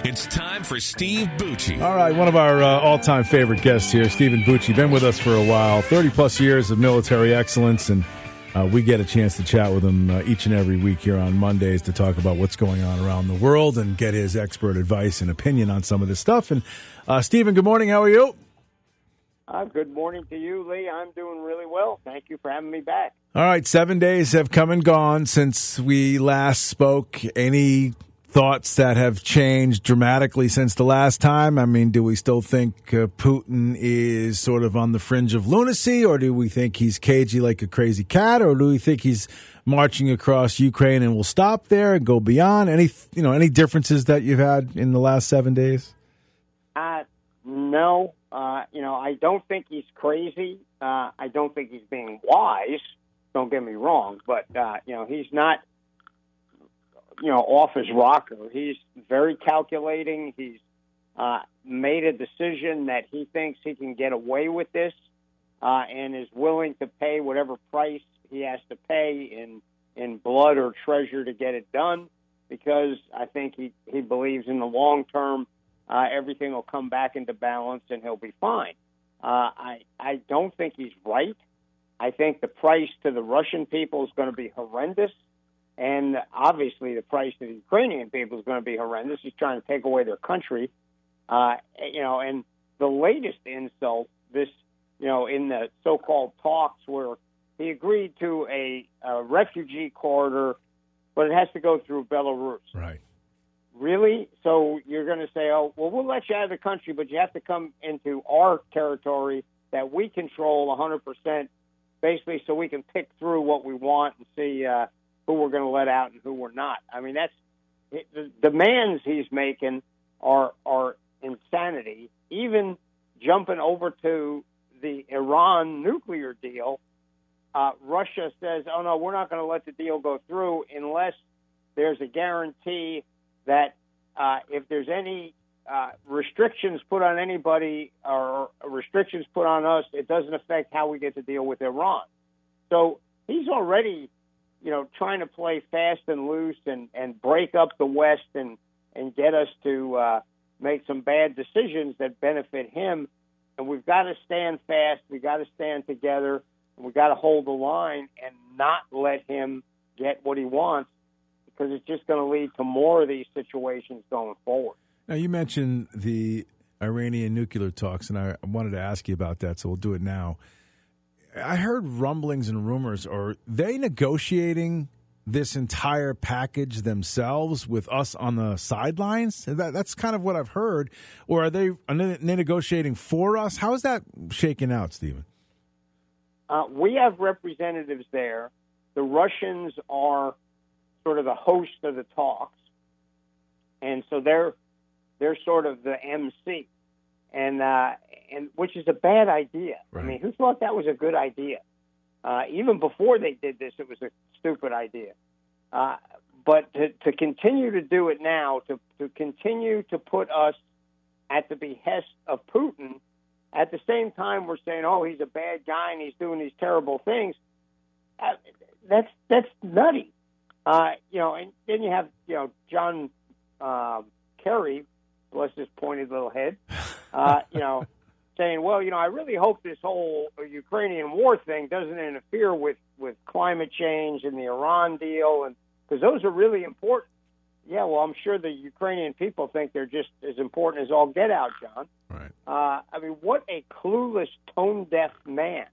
It's time for Steve Bucci. All right, one of our all-time favorite guests here, Stephen Bucci, been with us for a while, 30-plus years of military excellence, and we get a chance to chat with him each and every week here on Mondays to talk about what's going on around the world and get his expert advice and opinion on some of this stuff. And Stephen, good morning. How are you? Good morning to you, Lee. I'm doing really well. Thank you for having me back. All right, 7 days have come and gone since we last spoke. Any thoughts that have changed dramatically since the last time? I mean, do we still think Putin is sort of on the fringe of lunacy, or do we think he's cagey like a crazy cat, or do we think he's marching across Ukraine and will stop there and go beyond? Any differences that you've had in the last 7 days? No. I don't think he's crazy. I don't think he's being wise. Don't get me wrong, but he's not off his rocker. He's very calculating. He's made a decision that he thinks he can get away with this and is willing to pay whatever price he has to pay in blood or treasure to get it done, because I think he believes in the long term everything will come back into balance and he'll be fine. I don't think he's right. I think the price to the Russian people is going to be horrendous. And obviously the price to the Ukrainian people is going to be horrendous. He's trying to take away their country. And the latest insult, in the so-called talks where he agreed to a refugee corridor, but it has to go through Belarus. Right. Really? So you're going to say, oh, well, we'll let you out of the country, but you have to come into our territory that we control 100%, basically, so we can pick through what we want and see who we're going to let out and who we're not. I mean, the demands he's making are insanity. Even jumping over to the Iran nuclear deal, Russia says, oh, no, we're not going to let the deal go through unless there's a guarantee that if there's any restrictions put on anybody or restrictions put on us, it doesn't affect how we get to deal with Iran. So he's already, trying to play fast and loose and break up the West and get us to make some bad decisions that benefit him. And we've got to stand fast. We've got to stand together. And we've got to hold the line and not let him get what he wants, because it's just going to lead to more of these situations going forward. Now, you mentioned the Iranian nuclear talks, and I wanted to ask you about that, so we'll do it now. I heard rumblings and rumors. Are they negotiating this entire package themselves with us on the sidelines? That's kind of what I've heard. Or are they negotiating for us? How is that shaking out, Stephen? We have representatives there. The Russians are sort of the host of the talks, and so they're sort of the MC, and which is a bad idea. Right. I mean, who thought that was a good idea? Even before they did this, it was a stupid idea. But to continue to do it now, to continue to put us at the behest of Putin, at the same time we're saying, oh, he's a bad guy and he's doing these terrible things. That's nutty. And then you have, John Kerry, bless his pointed little head, saying, well, I really hope this whole Ukrainian war thing doesn't interfere with climate change and the Iran deal, and because those are really important. Yeah, well, I'm sure the Ukrainian people think they're just as important as all get out, John. Right. I mean, what a clueless, tone-deaf man.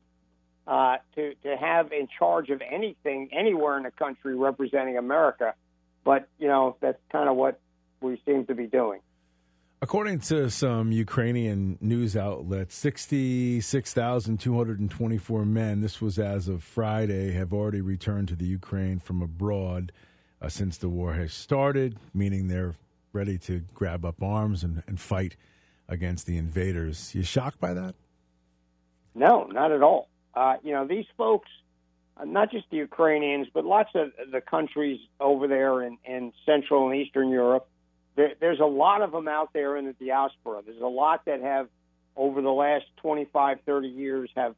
To have in charge of anything anywhere in the country representing America. But, that's kind of what we seem to be doing. According to some Ukrainian news outlets, 66,224 men, this was as of Friday, have already returned to the Ukraine from abroad since the war has started, meaning they're ready to grab up arms and fight against the invaders. You shocked by that? No, not at all. These folks, not just the Ukrainians, but lots of the countries over there in Central and Eastern Europe, there's a lot of them out there in the diaspora. There's a lot that have, over the last 25, 30 years, have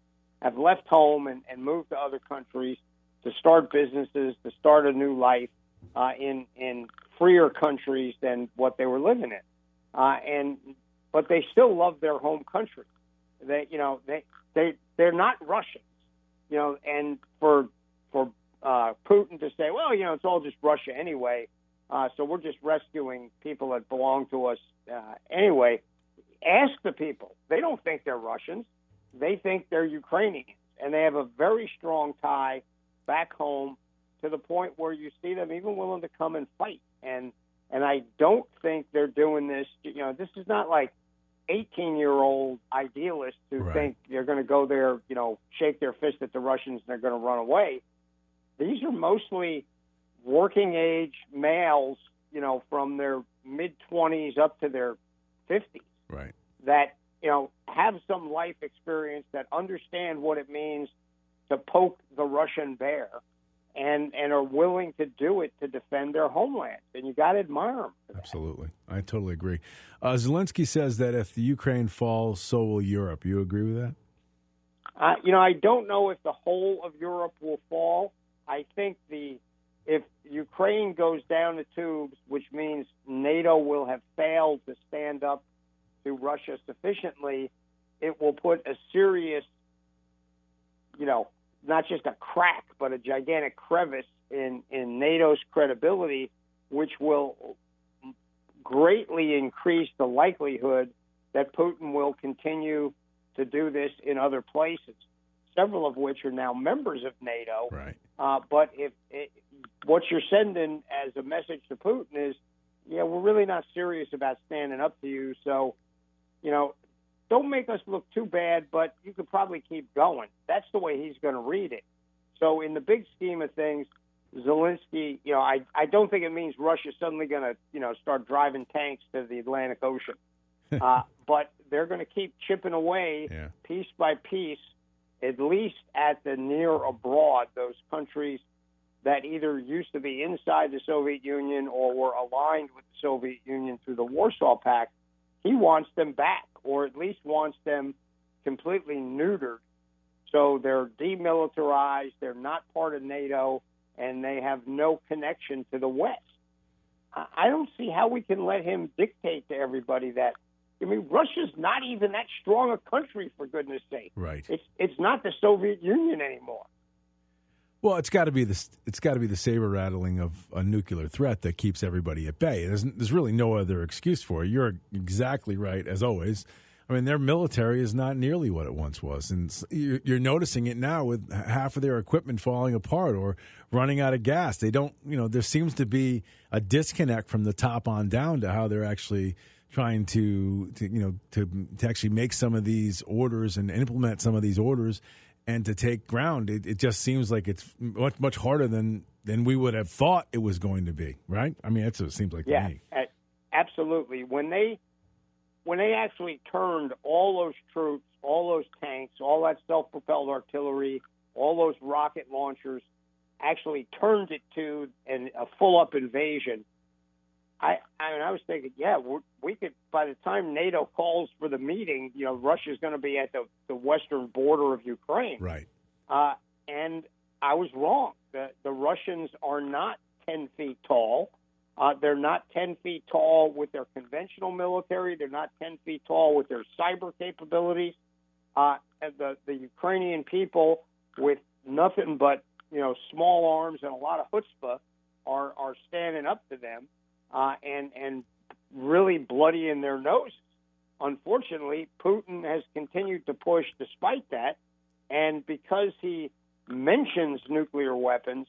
left home and moved to other countries to start businesses, to start a new life in freer countries than what they were living in, but they still love their home country. They're not Russians, and for Putin to say, well, it's all just Russia anyway, so we're just rescuing people that belong to us anyway. Ask the people. They don't think they're Russians. They think they're Ukrainians, and they have a very strong tie back home to the point where you see them even willing to come and fight. And I don't think they're doing this. This is not like 18-year-old idealists who think they're going to go there, shake their fist at the Russians and they're going to run away. These are mostly working-age males, from their mid-20s up to their 50s, right? That, have some life experience, that understand what it means to poke the Russian bear, and are willing to do it to defend their homeland. And you got to admire them. Absolutely. I totally agree. Zelensky says that if the Ukraine falls, so will Europe. You agree with that? I don't know if the whole of Europe will fall. I think if Ukraine goes down the tubes, which means NATO will have failed to stand up to Russia sufficiently, it will put a serious, not just a crack, but a gigantic crevice in NATO's credibility, which will greatly increase the likelihood that Putin will continue to do this in other places, several of which are now members of NATO. Right. But what you're sending as a message to Putin is, we're really not serious about standing up to you, so, don't make us look too bad, but you could probably keep going. That's the way he's going to read it. So in the big scheme of things, Zelensky, I don't think it means Russia's suddenly going to, start driving tanks to the Atlantic Ocean. But they're going to keep chipping away piece by piece, at least at the near abroad, those countries that either used to be inside the Soviet Union or were aligned with the Soviet Union through the Warsaw Pact. He wants them back, or at least wants them completely neutered. So they're demilitarized, they're not part of NATO, and they have no connection to the West. I don't see how we can let him dictate to everybody that. Russia's not even that strong a country, for goodness sake. Right. It's not the Soviet Union anymore. Well, it's got to be the saber rattling of a nuclear threat that keeps everybody at bay. There's really no other excuse for it. You're exactly right, as always. Their military is not nearly what it once was, and you're noticing it now with half of their equipment falling apart or running out of gas. They don't, there seems to be a disconnect from the top on down to how they're actually trying to actually make some of these orders and implement some of these orders and to take ground. It just seems like it's much, much harder than we would have thought it was going to be, right? That's what it seems like to me. Absolutely. When they actually turned all those troops, all those tanks, all that self-propelled artillery, all those rocket launchers, actually turned it to a full-up invasion, I was thinking, we could, by the time NATO calls for the meeting, Russia's going to be at the western border of Ukraine. Right. And I was wrong. The Russians are not 10 feet tall. They're not 10 feet tall with their conventional military. They're not 10 feet tall with their cyber capabilities. And the Ukrainian people, with nothing but small arms and a lot of chutzpah, are standing up to them. And really bloodying their noses. Unfortunately, Putin has continued to push despite that, and because he mentions nuclear weapons,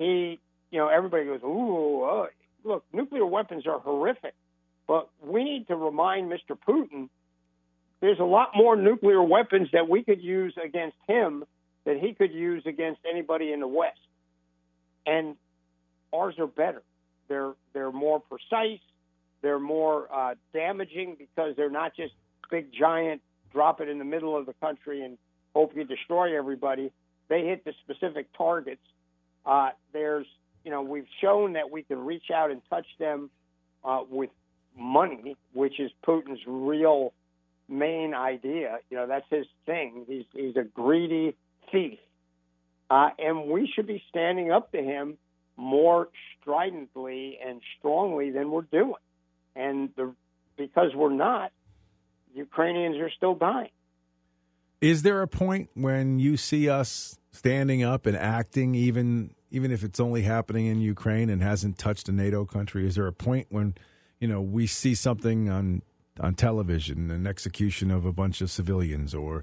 everybody goes, ooh, look, nuclear weapons are horrific, but we need to remind Mr. Putin there's a lot more nuclear weapons that we could use against him that he could use against anybody in the West, and ours are better. They're more precise. They're more damaging because they're not just big, giant, drop it in the middle of the country and hope you destroy everybody. They hit the specific targets. We've shown that we can reach out and touch them with money, which is Putin's real main idea. That's his thing. He's a greedy thief. And we should be standing up to him more stridently and strongly than we're doing. And because we're not, Ukrainians are still dying. Is there a point when you see us standing up and acting, even if it's only happening in Ukraine and hasn't touched a NATO country? Is there a point when, we see something on television, an execution of a bunch of civilians, or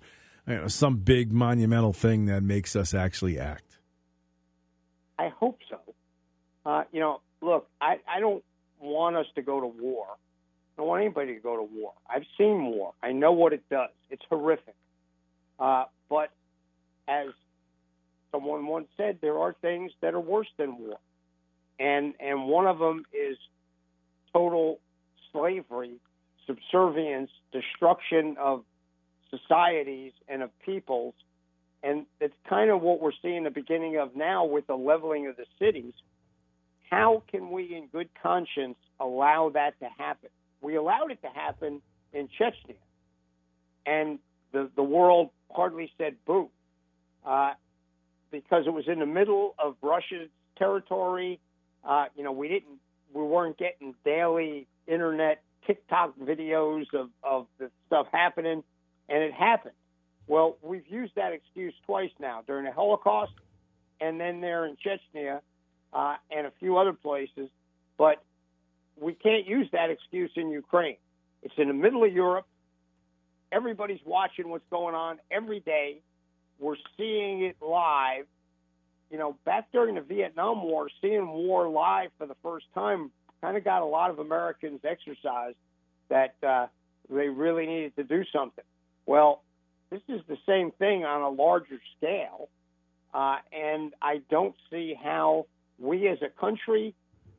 some big monumental thing that makes us actually act? I hope so. Look, I don't want us to go to war. I don't want anybody to go to war. I've seen war. I know what it does. It's horrific. But as someone once said, there are things that are worse than war. And one of them is total slavery, subservience, destruction of societies and of peoples. And it's kind of what we're seeing the beginning of now with the leveling of the cities. How can we, in good conscience, allow that to happen? We allowed it to happen in Chechnya. And the world hardly said boo, because it was in the middle of Russia's territory. We weren't getting daily internet TikTok videos of the stuff happening, and it happened. Well, we've used that excuse twice now, during the Holocaust and then there in Chechnya and a few other places, but we can't use that excuse in Ukraine. It's in the middle of Europe. Everybody's watching what's going on every day. We're seeing it live. Back during the Vietnam War, seeing war live for the first time kind of got a lot of Americans exercised that they really needed to do something. Well, this is the same thing on a larger scale, and I don't see how we as a country,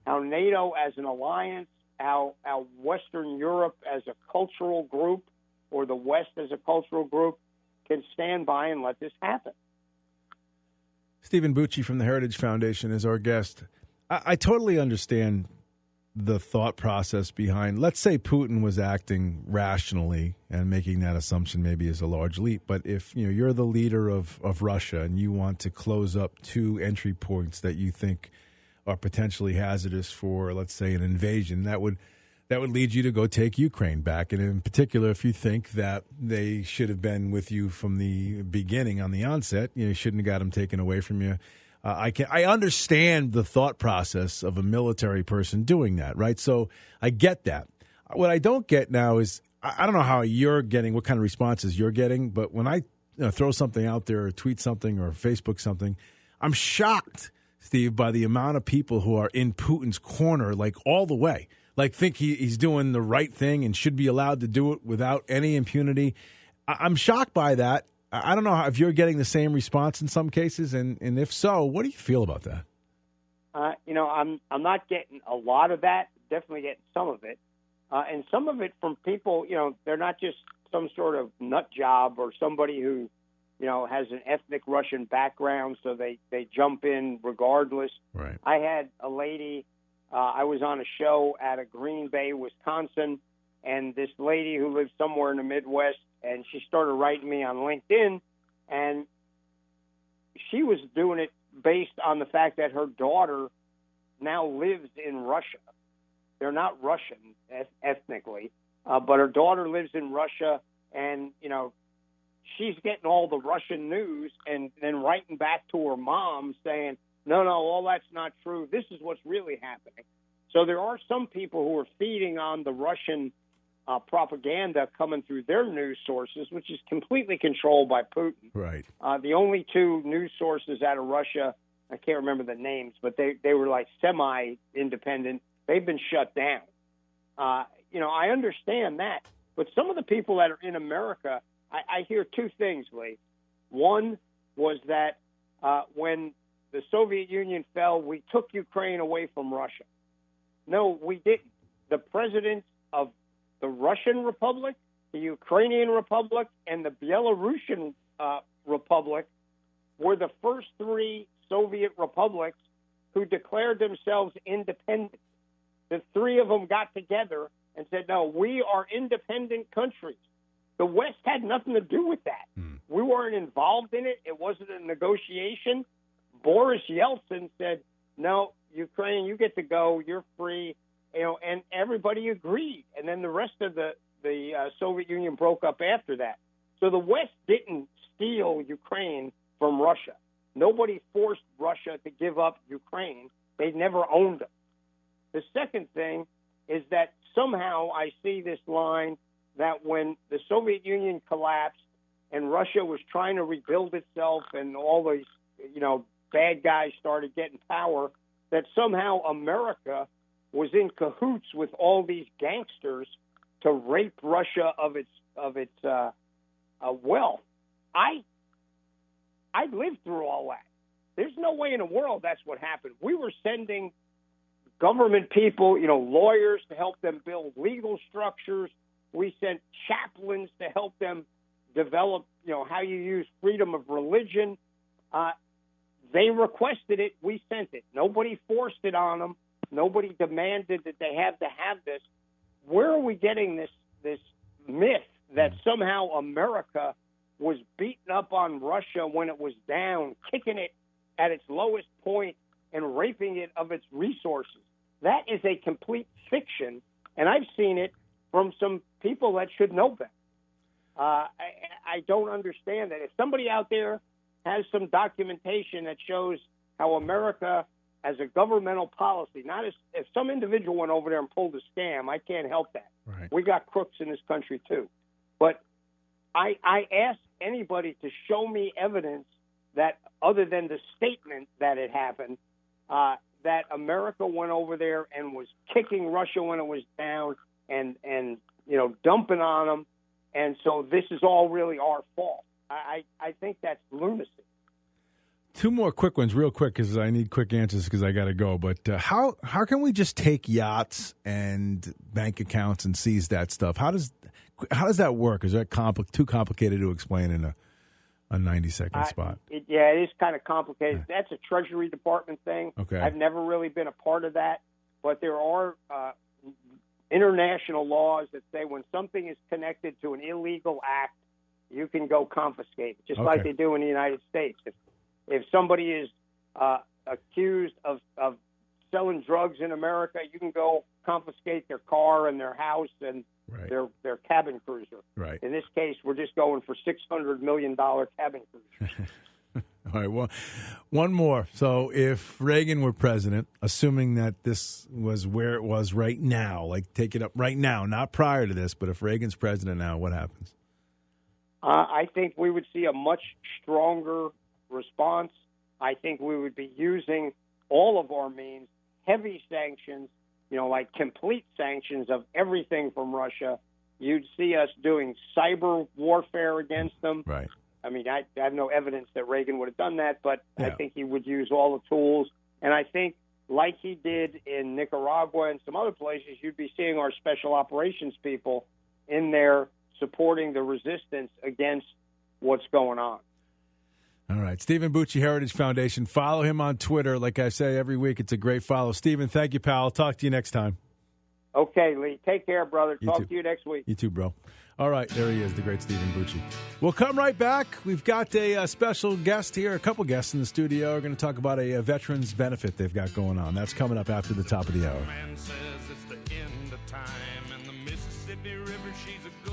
how NATO as an alliance, how Western Europe as a cultural group, or the West as a cultural group can stand by and let this happen. Stephen Bucci from the Heritage Foundation is our guest. I totally understand the thought process behind, let's say Putin was acting rationally, and making that assumption maybe is a large leap. But if you're the leader of Russia and you want to close up two entry points that you think are potentially hazardous for, let's say, an invasion, that would lead you to go take Ukraine back. And in particular, if you think that they should have been with you from the beginning, on the onset, you shouldn't have got them taken away from you. I understand the thought process of a military person doing that, right? So I get that. What I don't get now is, I don't know how you're getting, what kind of responses you're getting, but when I throw something out there or tweet something or Facebook something, I'm shocked, Steve, by the amount of people who are in Putin's corner, like all the way, like think he's doing the right thing and should be allowed to do it without any impunity. I'm shocked by that. I don't know if you're getting the same response in some cases, and if so, what do you feel about that? I'm not getting a lot of that. Definitely getting some of it, and some of it from people. They're not just some sort of nut job or somebody who, has an ethnic Russian background, so they jump in regardless. Right. I had a lady. I was on a show at a Green Bay, Wisconsin, and this lady who lives somewhere in the Midwest. And she started writing me on LinkedIn, and she was doing it based on the fact that her daughter now lives in Russia. They're not Russian ethnically, but her daughter lives in Russia, and, she's getting all the Russian news and then writing back to her mom saying, no, all that's not true. This is what's really happening. So there are some people who are feeding on the Russian propaganda coming through their news sources, which is completely controlled by Putin. Right. The only two news sources out of Russia, I can't remember the names, but they were like semi-independent. They've been shut down. I understand that. But some of the people that are in America, I hear two things, Lee. One was that when the Soviet Union fell, we took Ukraine away from Russia. No, we didn't. The presidents of the Russian Republic, the Ukrainian Republic, and the Belarusian Republic were the first three Soviet republics who declared themselves independent. The three of them got together and said, no, we are independent countries. The West had nothing to do with that. We weren't involved in it. It wasn't a negotiation. Boris Yeltsin said, no, Ukraine, you get to go, you're free, and everybody agreed. And then the rest of the Soviet Union broke up after that. So the West didn't steal Ukraine from Russia. Nobody forced Russia to give up Ukraine. They never owned them. The second thing is that somehow I see this line that when the Soviet Union collapsed and Russia was trying to rebuild itself and all these, bad guys started getting power, that somehow America was in cahoots with all these gangsters to rape Russia of its wealth. I lived through all that. There's no way in the world that's what happened. We were sending government people, lawyers to help them build legal structures. We sent chaplains to help them develop, how you use freedom of religion. They requested it. We sent it. Nobody forced it on them. Nobody demanded that they have to have this. Where are we getting this myth that somehow America was beating up on Russia when it was down, kicking it at its lowest point and raping it of its resources? That is a complete fiction, and I've seen it from some people that should know better. I don't understand that. If somebody out there has some documentation that shows how America, as a governmental policy, not as if some individual went over there and pulled a scam, I can't help that. Right. We got crooks in this country too. But I ask anybody to show me evidence that, other than the statement that it happened, that America went over there and was kicking Russia when it was down and dumping on them. And so this is all really our fault. I think that's lunacy. Two more quick ones, real quick, because I need quick answers because I got to go. But how can we just take yachts and bank accounts and seize that stuff? How does that work? Is that too complicated to explain in a 90-second spot? It is kind of complicated. That's a Treasury Department thing. Okay. I've never really been a part of that, but there are international laws that say when something is connected to an illegal act, you can go confiscate it, just like they do in the United States. If somebody is accused of selling drugs in America, you can go confiscate their car and their house and their cabin cruiser. Right. In this case, we're just going for $600 million cabin cruiser. All right, well, one more. So if Reagan were president, assuming that this was where it was right now, like take it up right now, not prior to this, but if Reagan's president now, what happens? I think we would see a much stronger response. I think we would be using all of our means, heavy sanctions, like complete sanctions of everything from Russia. You'd see us doing cyber warfare against them. Right. I mean, I have no evidence that Reagan would have done that, but I think he would use all the tools. And I think, like he did in Nicaragua and some other places, you'd be seeing our special operations people in there supporting the resistance against what's going on. All right. Stephen Bucci, Heritage Foundation. Follow him on Twitter. Like I say every week, it's a great follow. Stephen, thank you, pal. I'll talk to you next time. Okay, Lee. Take care, brother. Talk to you next week. You too, bro. All right, there he is, the great Stephen Bucci. We'll come right back. We've got a special guest here, a couple guests in the studio. We're going to talk about a veterans benefit they've got going on. That's coming up after the top of the hour. Man says it's the end of time, and the Mississippi River, she's a